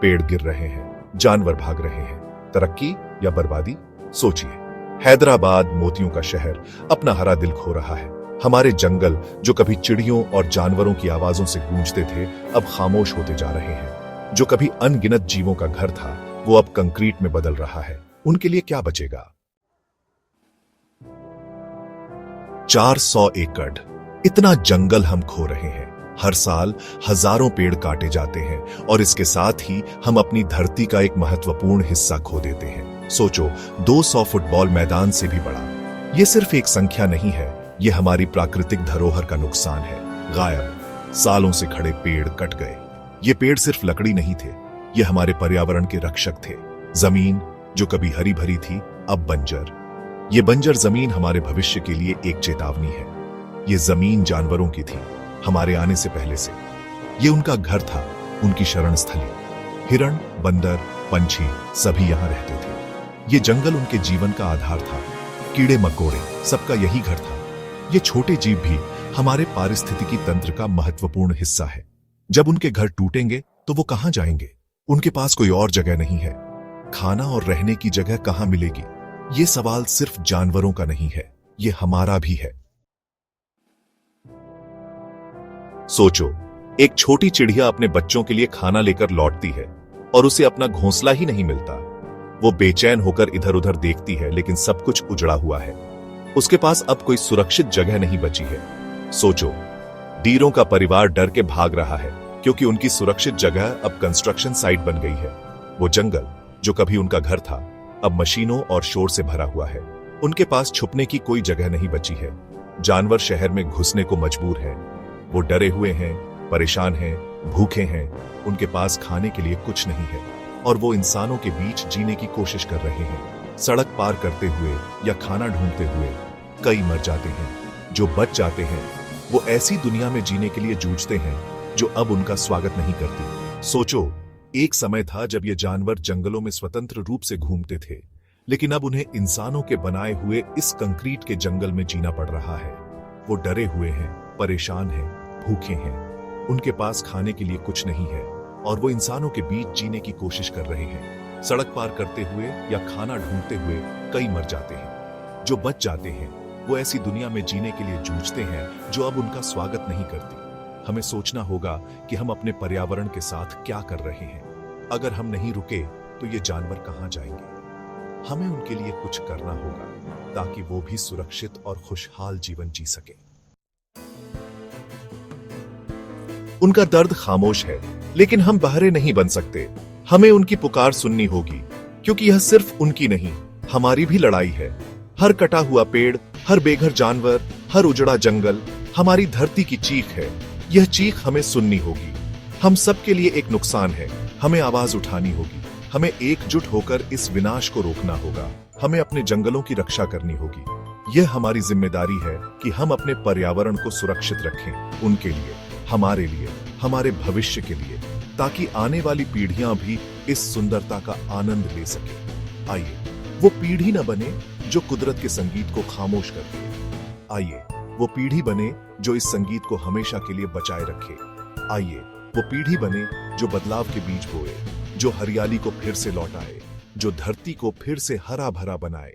पेड़ गिर रहे हैं, जानवर भाग रहे हैं। तरक्की या बर्बादी? सोचिए। हैदराबाद, मोतियों का शहर, अपना हरा दिल खो रहा है। हमारे जंगल जो कभी चिड़ियों और जानवरों की आवाजों से गूंजते थे, अब खामोश होते जा रहे हैं। जो कभी अनगिनत जीवों का घर था, वो अब कंक्रीट में बदल रहा है। उनके लिए क्या बचेगा? 400 एकड़, इतना जंगल हम खो रहे हैं। हर साल हजारों पेड़ काटे जाते हैं और इसके साथ ही हम अपनी धरती का एक महत्वपूर्ण हिस्सा खो देते हैं। सोचो, 200 फुटबॉल मैदान से भी बड़ा। यह सिर्फ एक संख्या नहीं है, यह हमारी प्राकृतिक धरोहर का नुकसान है। गायब, सालों से खड़े पेड़ कट गए। ये पेड़ सिर्फ लकड़ी नहीं थे, ये हमारे पर्यावरण के रक्षक थे। जमीन जो कभी हरी भरी थी, अब बंजर। ये बंजर जमीन हमारे भविष्य के लिए एक चेतावनी है। ये जमीन जानवरों की थी, हमारे आने से पहले से। ये उनका घर था, उनकी शरण स्थली। हिरण, बंदर, पंछी सभी यहां रहते थे। ये जंगल उनके जीवन का आधार था। कीड़े मकोड़े, सबका यही घर था। ये छोटे जीव भी हमारे पारिस्थितिकी तंत्र का महत्वपूर्ण हिस्सा है। जब उनके घर टूटेंगे तो वो कहां जाएंगे? उनके पास कोई और जगह नहीं है। खाना और रहने की जगह कहां मिलेगी? ये सवाल सिर्फ जानवरों का नहीं है, ये हमारा भी है। सोचो, एक छोटी चिड़िया अपने बच्चों के लिए खाना लेकर लौटती है और उसे अपना घोंसला ही नहीं मिलता। वो बेचैन होकर इधर उधर देखती है, लेकिन सब कुछ उजड़ा हुआ है। उसके पास अब कोई सुरक्षित जगह नहीं बची है। सोचो, डीरों का परिवार डर के भाग रहा है क्योंकि उनकी सुरक्षित जगह अब कंस्ट्रक्शन साइट बन गई है। वो जंगल जो कभी उनका घर था, अब मशीनों और शोर से भरा हुआ है। उनके पास छुपने की कोई जगह नहीं बची है। जानवर शहर में घुसने को मजबूर हैं। वो डरे हुए हैं, परेशान हैं, भूखे हैं। उनके पास खाने के लिए कुछ नहीं है और वो इंसानों के बीच जीने की कोशिश कर रहे हैं। सड़क पार करते हुए या खाना ढूंढते हुए कई मर जाते हैं। जो बच जाते हैं वो ऐसी दुनिया में जीने के लिए जूझते हैं जो अब उनका स्वागत नहीं करती। सोचो, एक समय था जब ये जानवर जंगलों में स्वतंत्र रूप से घूमते थे, लेकिन अब उन्हें इंसानों के बनाए हुए इस कंक्रीट के जंगल में जीना पड़ रहा है। वो डरे हुए हैं, परेशान हैं, भूखे हैं। उनके पास खाने के लिए कुछ नहीं है और वो इंसानों के बीच जीने की कोशिश कर रहे हैं। सड़क पार करते हुए या खाना ढूंढते हुए कई मर जाते हैं। जो बच जाते हैं वो ऐसी दुनिया में जीने के लिए जूझते हैं जो अब उनका स्वागत नहीं करती। हमें सोचना होगा कि हम अपने पर्यावरण के साथ क्या कर रहे हैं। अगर हम नहीं रुके तो ये जानवर कहां जाएंगे? हमें उनके लिए कुछ करना होगा ताकि वो भी सुरक्षित और खुशहाल जीवन जी सके। उनका दर्द खामोश है, लेकिन हम बहरे नहीं बन सकते। हमें उनकी पुकार सुननी होगी, क्योंकि यह सिर्फ उनकी नहीं, हमारी भी लड़ाई है। हर कटा हुआ पेड़, हर बेघर जानवर, हर उजड़ा जंगल हमारी धरती की चीख है। यह चीख हमें सुननी होगी। हम सबके लिए एक नुकसान है, हमें आवाज उठानी होगी। हमें एकजुट होकर इस विनाश को रोकना होगा। हमें अपने जंगलों की रक्षा करनी होगी। यह हमारी जिम्मेदारी है कि हम अपने पर्यावरण को सुरक्षित रखें, उनके लिए, हमारे लिए, हमारे भविष्य के लिए, ताकि आने वाली पीढ़ियां भी इस सुंदरता का आनंद ले सके। आइए वो पीढ़ी न बने जो कुदरत के संगीत को खामोश कर दे। आइए वो पीढ़ी बने जो इस संगीत को हमेशा के लिए बचाए रखे। आइए वो पीढ़ी बने जो बदलाव के बीज बोए, जो हरियाली को फिर से लौटाए, जो धरती को फिर से हरा भरा बनाए।